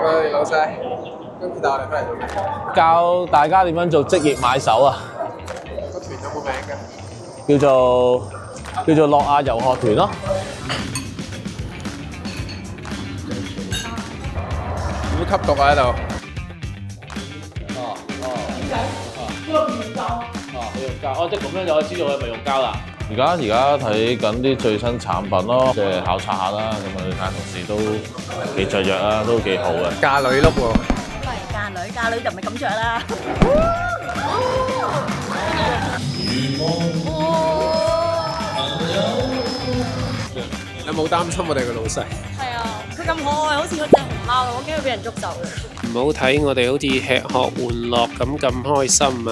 喂，老細，今次帶我哋翻嚟做咩？教大家點樣做職業買手啊，個團有冇名㗎？叫做諾亞遊學團咯。會吸毒啊喺度。呢個用膠。佢用膠，即係咁樣就可以知道佢係咪用膠啦。而家睇緊啲最新產品咯，即係考察下啦。咁啊，你睇同事都幾雀躍啊，都幾好嘅。嫁女碌喎。唔係嫁女就唔係咁着啦。有冇擔心我哋嘅老細？係啊，佢咁可愛，好似嗰隻熊貓咁，我驚佢俾人捉走嘅。唔好睇我哋好似吃喝玩樂咁開心啊！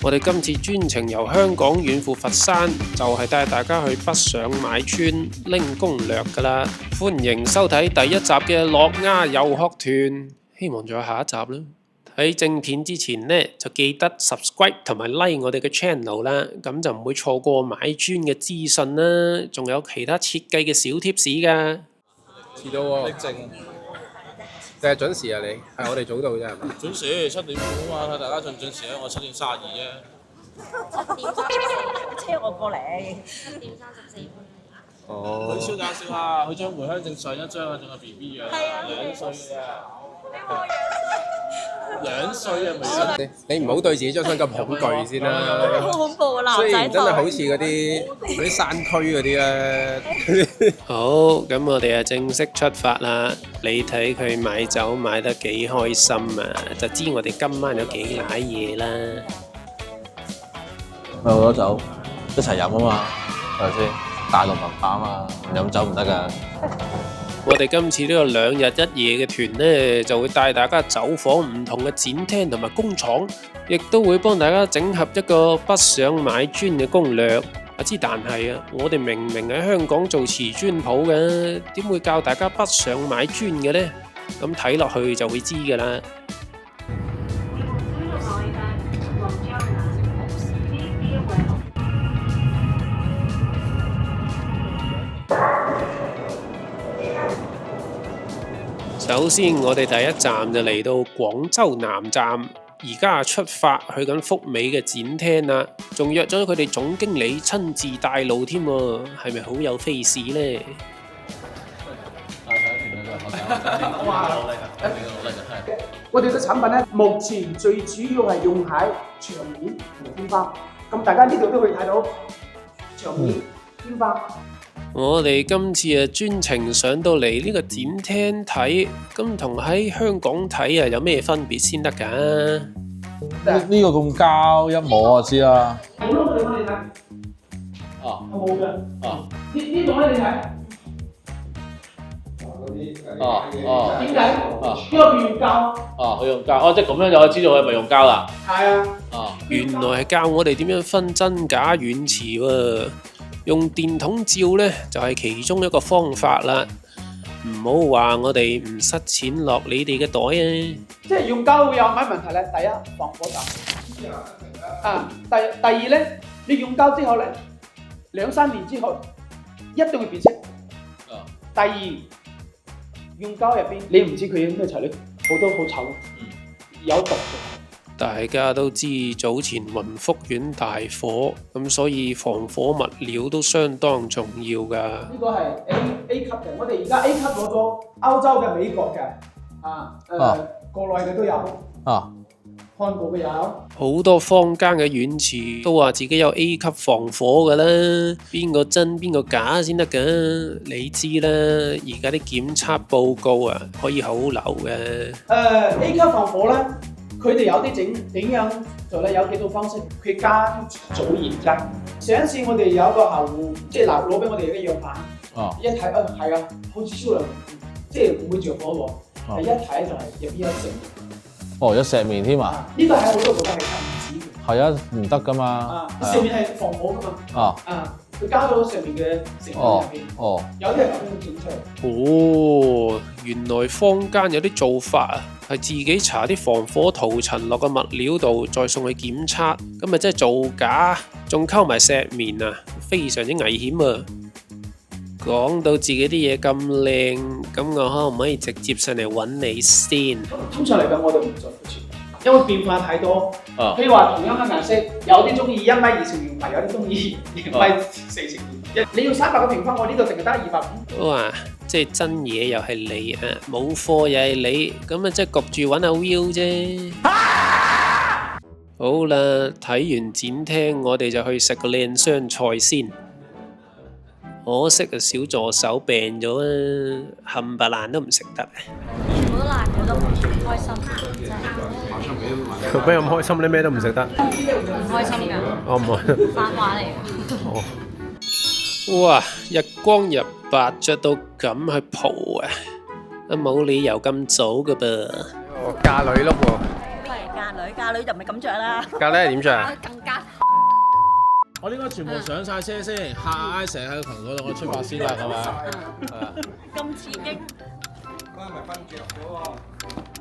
我哋今次專程由香港遠赴佛山，就係帶大家去北上買村拎攻略噶啦！歡迎收睇第一集嘅諾亞遊學團，希望仲有下一集啦！喺正片之前呢，就記得 subscribe 同埋 like 我哋嘅 channel 啦，咁就唔會錯過買磚嘅資訊啦，仲有其他設計嘅小貼士噶。遲到喎。力正。定係準時啊你？係我哋早到啫係嘛？準時7點半啊嘛，睇大家準唔準時啊？我7點32啫。7點34，車我過嚟。7點34。哦。佢超搞笑啊！佢張回鄉證上一張啊，仲係 BB 樣，2歲嘅。你話我2歲啊，咪你唔好對自己張相咁恐懼先啦。好恐怖啊！男雖仔然真係好似嗰啲山區嗰啲咧。好，咁我哋啊正式出發啦！你睇佢買酒買得幾開心啊，就知我哋今晚有幾瀨嘢啦！咪好多酒，一齊飲啊嘛，係咪先？大陸文化啊嘛，唔飲酒唔得㗎。我哋今次呢個2日1夜嘅團呢，就會帶大家走訪唔同嘅展廳同埋工廠，亦都會幫大家整合一個北上買磚嘅攻略。但係啊，我哋明明喺香港做瓷磚鋪嘅，點會教大家北上買磚嘅呢？咁睇落去就會知㗎啦。首先，我哋第一站就嚟到廣州南站，而家出發去緊福美嘅展廳啦，仲約咗佢哋總經理親自帶路添喎，係咪好有 face 呢？我哋嘅產品咧，目前最主要係用喺牆面同埋天花，咁大家呢度都可以睇到牆面、天花。我哋今次啊專程上到嚟呢個展廳睇，咁同喺香港睇啊有咩分別先得㗎？呢個咁膠一摸就知啦。好多個地方你睇，冇嘅。呢度咧你睇，點解？因為佢用膠。佢用膠，即係咁樣就可以知道佢係咪用膠啦。係啊。原來係教我哋點樣分真假軟瓷喎。用電筒照呢，就係其中一個方法啦，唔好話我哋唔塞錢落你哋嘅袋啊！即係用膠會有咩問題咧？第一，防火牆。第二咧，你用膠之後咧，2-3年之後一定會變色。第二，用膠入邊你唔知佢有咩材料，好多好臭，有毒嘅。大家都知早前雲福苑大火，咁所以防火物料都相當重要㗎。呢個係 A 級嘅，我哋而家 A 級攞咗歐洲嘅、美國嘅，國內嘅都有，韓國嘅有。好多坊間嘅軟瓷都話自己有 A 級防火㗎啦，邊個真邊個假先得㗎？你知啦，而家啲檢測報告啊可以好流嘅。A 級防火咧。佢哋有啲點樣做咧？有幾種方式，佢加做研究。上一次我哋有個客戶，即係攞俾我哋嘅樣板，一睇係啊，好似超量，即係唔會着火喎。一睇就係入邊有石面。有石面添啊！呢個係好多國家係禁止嘅。係啊，唔得噶嘛。石面係防火噶嘛。佢加咗上面嘅成分入邊。有啲係咁樣整出嚟。原來坊間有啲做法啊，係自己搽啲防火塗層落個物料度，再送去檢測，咁咪真係造假，仲溝埋石棉啊，非常之危險啊！講到自己啲嘢咁靚，咁我可唔可以直接上嚟揾你先？通常嚟講，我哋唔在乎錢，因為變化太多。譬如話同樣嘅顏色，有啲中意1米2乘2米，有啲中意2米4乘2。你要300個平方，我呢度淨係得250。哇！即係真嘢又係你啊，冇貨又係你，咁啊即係焗住揾阿 Will 啫。好啦，睇完展廳，我哋就去食個靚湘菜先。可惜啊，小助手病咗啊，冚唪唥都唔食得。全部都辣，我都唔開心，真係。佢邊咁開心？你咩都唔食得？唔開心㗎。我唔係。反話嚟㗎。哇！日光日白着到咁去蒲啊，冇理由咁早㗎噃。嫁女碌喎。嫁女就唔係咁着啦。嫁女係點着啊？更加。我應該全部上晒車先，下成喺個群嗰度，我出發先啦，係嘛？咁刺激。嗰係咪瞓着咗喎？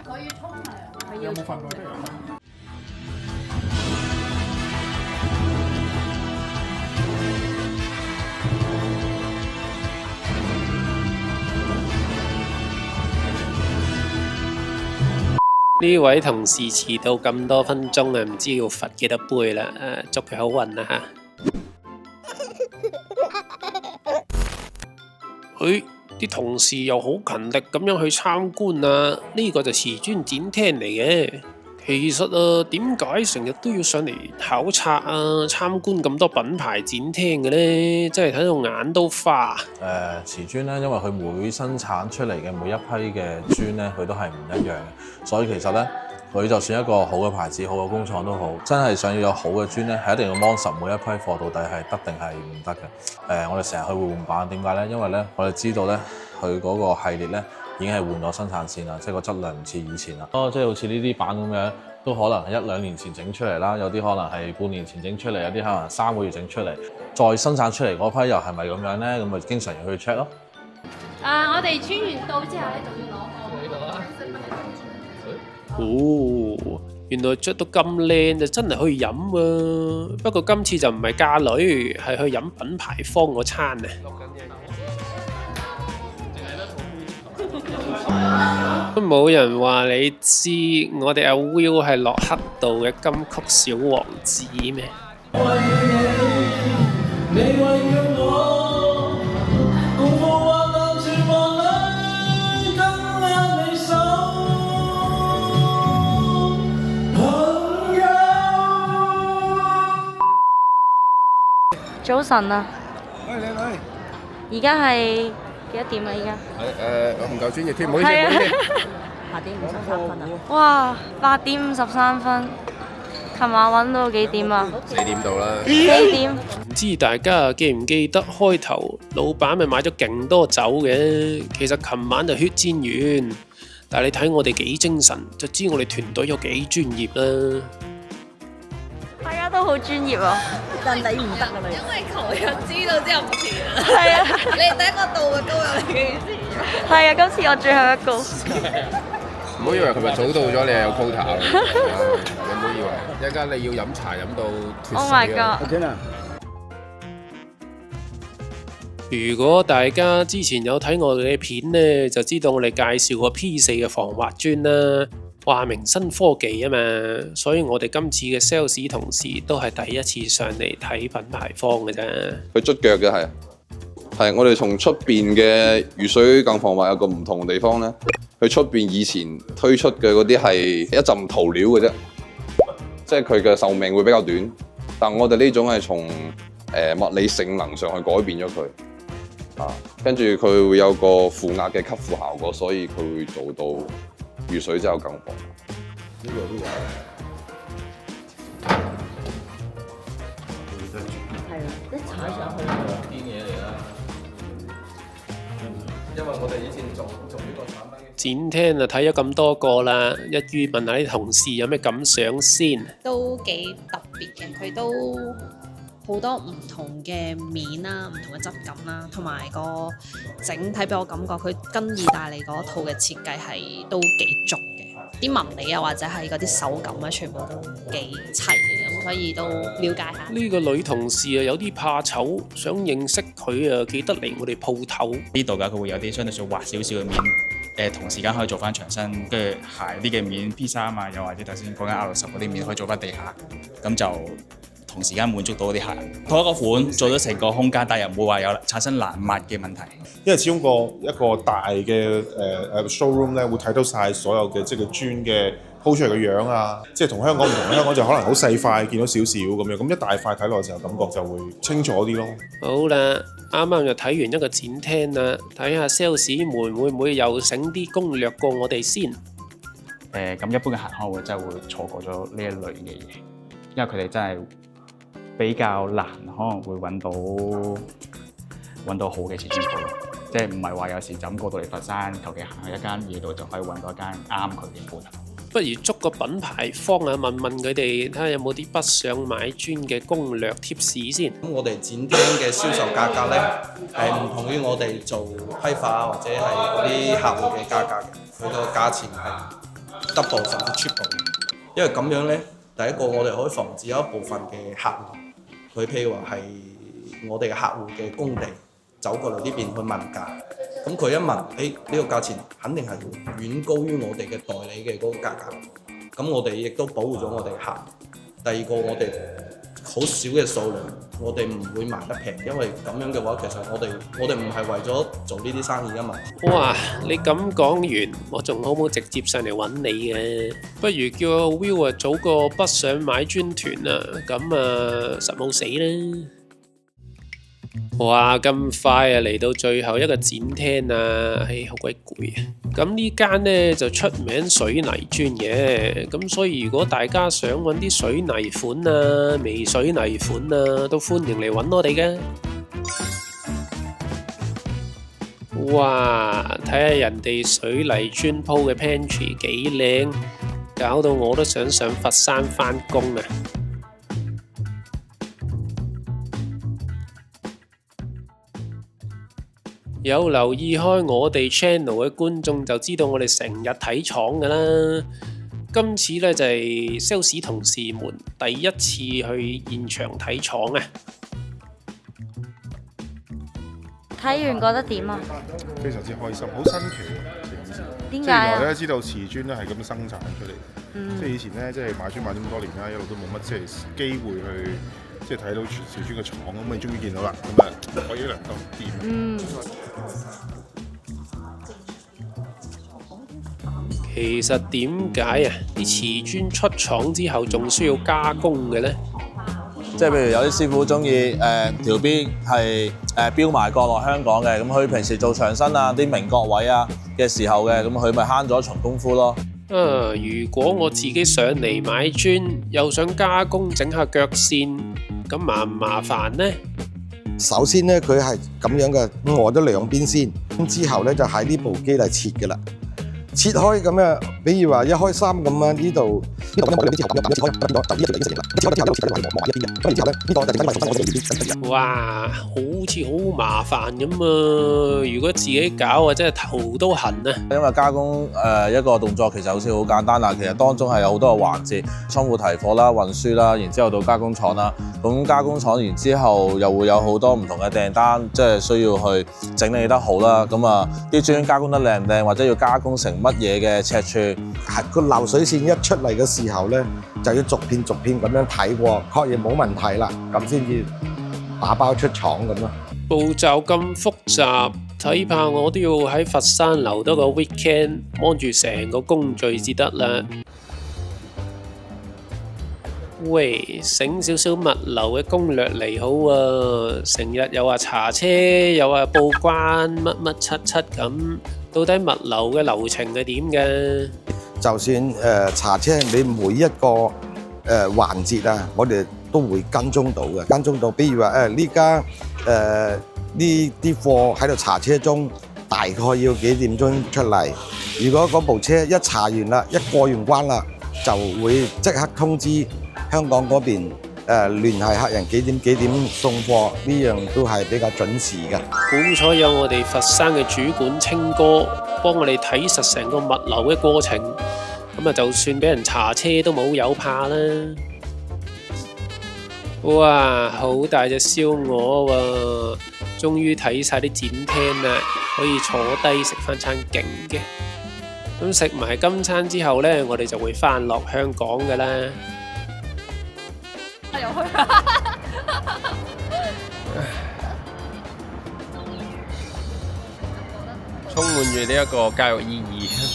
佢要沖涼。佢有冇瞓過都有。呢位同事遲到咁多分鐘啊，唔知要罰幾多杯啦！祝佢好運啦嚇！啲同事又好勤力咁樣去參觀啊！呢個就瓷磚展廳嚟嘅。其實啊，點解成日都要上嚟考察啊、參觀咁多品牌展廳嘅呢？真係睇到眼都花。瓷磚咧，因為佢每生產出嚟嘅每一批嘅磚咧，佢都係唔一樣嘅，所以其實咧，佢就算一個好嘅牌子、好嘅工廠都好，真係想要有好嘅磚咧，係一定要 mon 實每一批貨到底係得定係唔得嘅。我哋成日去換板，點解咧？因為咧，我哋知道咧，佢嗰個系列咧已經係換咗生產線啦，即係個質量唔似以前啦。即係好似呢啲板咁樣，都可能係1-2年前整出嚟啦，有啲可能係半年前整出嚟，有啲可能3個月整出嚟，再生產出嚟嗰批又係咪咁樣咧？咁咪經常要去 check 咯。我哋穿完刀之後咧，就要攞貨。呢度啊。哦，原來着到咁靚就真係可以飲啊！不過今次就唔係嫁女，係去飲品牌方嗰餐啊！都冇人話你知，我哋阿 Will 係洛克道嘅金曲小王子咩？早晨啊！喂，靚女，而家係幾多點啊？而家我唔夠專業添，唔好意思，唔好意思。8點53分啊！哇，8點53分，琴晚揾到幾點啊？4點到啦。4點。唔知大家記唔記得開頭老闆咪買咗勁多酒嘅？其實琴晚就血戰完，但係你睇我哋幾精神，就知我哋團隊有幾專業啦。大家都好專業啊，但你唔得啊你。因為球友知道之後唔遲啦。係啊，你係第一個到嘅高友嚟嘅意思。係啊，今次我最後一個。唔好以為琴日早到咗，你係有 quota 嘅。你唔好以為，一陣間你要飲茶飲到脫 Oh my god！如果大家之前有睇我哋嘅片呢，就知道我哋介紹過 P4 嘅防滑磚啦。話明新科技啊嘛，所以我哋今次嘅 sales 同事都係第一次上嚟睇品牌方嘅啫。佢捽腳嘅係我哋從出邊嘅雨水更防滑有個唔同嘅地方咧，佢出邊以前推出嘅嗰啲係一陣塗料嘅啫，即係佢嘅壽命會比較短。但我哋呢種係從物理性能上去改變咗佢，跟住佢會有個負壓嘅吸附效果，所以佢會做到遇水之後更防。呢個係啊，一踩上去。堅嘢嚟啦。因為我哋以前做呢個產品。展廳啊睇咗咁多個啦，一於問下啲同事有咩感想先。都幾特別嘅，佢都好多唔同嘅面啦，唔同嘅質感啦，同埋個整體俾我感覺，佢跟意大利嗰套嘅設計係都幾足嘅。啲紋理啊，或者係嗰啲手感啊，全部都幾齊嘅，咁所以都了解下。呢個女同事啊有啲怕醜，想認識佢啊，記得嚟我哋鋪頭。呢度㗎，佢會有啲相對上滑少少嘅面，同時間可以做翻牆身，跟住鞋啲嘅面 P3啊，又或者頭先講緊 R10嗰啲面可以做翻地下，咁就同時間滿足到嗰啲客人。同一個款做咗成個空間，但係又唔會話有產生難抹嘅問題。因為始終一個大嘅showroom 咧，會睇到晒所有嘅即係個磚嘅鋪出嚟嘅樣啊，即係同香港唔同。香港就可能好細塊，見到少少咁樣，咁一大塊睇落嘅時候感覺就會清楚啲咯。好啦，啱啱就睇完一個展廳啦，睇下 sales 們會唔會又醒啲攻略過我哋先？咁一般嘅客可能真係會錯過咗呢一類嘅嘢，因為佢哋真係比較難，可能會揾到好嘅瓷磚鋪，即係唔係話有時就咁過到嚟佛山，求其行去一間嘢度就可以揾到一間啱佢嘅鋪頭。不如捉個品牌方啊，問問佢哋睇下有冇啲北上買磚嘅攻略貼士先。咁我哋展廳嘅銷售價格咧係唔同於我哋做批發或者係嗰啲客戶嘅價格嘅，佢個價錢係 double 甚至 triple 嘅。因為咁樣咧，第一個我哋可以防止有一部分嘅客戶，佢譬如話係我哋嘅客戶嘅工地走過嚟呢邊去問價，咁佢一問，呢個價錢肯定係遠高於我哋嘅代理嘅嗰個價格，咁我哋亦都保護咗我哋客。第二個，我哋好少嘅數量，我哋唔會賣得平，因為咁樣嘅話，其實我哋唔係為咗做呢啲生意啊嘛。哇！你咁講完，我仲好冇直接上嚟揾你嘅？不如叫阿 Will 啊組個北上買磚團啊，咁啊實冇死啦！哇！咁快啊嚟到最後一個展廳啊，唉，好鬼攰啊！咁呢間呢就出名水泥磚嘅，咁所以如果大家想揾啲水泥款啊、微水泥款啊，都歡迎嚟揾我哋嘅。哇！睇下人哋水泥磚鋪嘅 pantry 幾靚，搞到我都想上佛山返工啊！有留意開我哋 channel 嘅觀眾就知道我哋成日睇廠㗎啦。今次呢，就係 sales 同事們第一次去現場睇廠啊！睇完覺得點啊？非常之開心，好新奇喎！點解啊？原來咧知道瓷磚咧係咁生產出嚟，即係以前咧即係買磚買咗咁多年啦，一路都冇乜即係機會去即係睇到瓷磚嘅廠，咁你終於見到啦，咁啊可以一量夠掂。其實點解啊？啲瓷磚出廠之後仲需要加工嘅呢？即係譬如有啲師傅中意條邊係標埋角落香港嘅，咁佢平時做牆身啊、啲明角位啊嘅時候嘅，咁佢咪慳咗一重功夫咯。如果我自己上嚟買磚，又想加工整下腳線，咁麻唔麻煩呢？首先呢，佢係咁樣嘅，磨咗兩邊先，咁之後呢，就喺呢部機嚟切嘅啦。切開咁樣，比如話一開三咁樣，呢度咁樣磨兩邊之後咁樣切開，咁就呢一條已經成型啦。切開之後咧，好似磨一邊嘅，咁然之後咧，呢個就係我哋哇，好似好麻煩咁啊！如果自己搞啊，真係頭都痕啊！因為加工一個動作其實好似好簡單啦，其實當中係有好多個環節，倉庫提貨啦、運輸啦，然之後到加工廠啦。咁加工廠然之後又會有好多唔同嘅訂單，即係需要去整理得好啦。咁啊，啲磚加工得靚唔靚，或者要加工成乜嘢嘅尺寸，係個流水線一出嚟嘅時候咧，就要逐片逐片咁樣睇過，確認冇問題啦，咁先至打包出廠咁咯。步驟咁複雜，睇怕我都要喺佛山留多個 weekend， 望住成個工序至得啦。喂，醒少少物流嘅攻略嚟好啊！成日又話查車，又話報關，乜乜七七咁，到底物流嘅流程係點嘅？就算查車，你每一個環節啊，我哋都會跟蹤到嘅，跟蹤到。比如話呢家呢啲貨喺度查車中，大概要幾點鐘出嚟？如果嗰部車一查完啦，一過完關啦，就會即刻通知香港嗰邊聯繫客人幾點送貨，呢樣都係比較準時嘅。好彩有我哋佛山嘅主管清哥幫我哋睇實成個物流嘅過程。咁咁啊就算俾人查車都冇有怕啦。哇，好大隻燒鵝喎！終於睇晒啲展廳啦，可以坐低食翻餐勁嘅。咁食埋今餐之後呢，我哋就會翻落香港噶啦。又去。充滿住呢一個教育意義。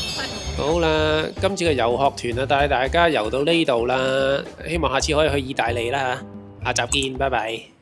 好啦，今次嘅遊學團啊，帶大家遊到呢度啦，希望下次可以去意大利啦嚇。下集見，拜拜。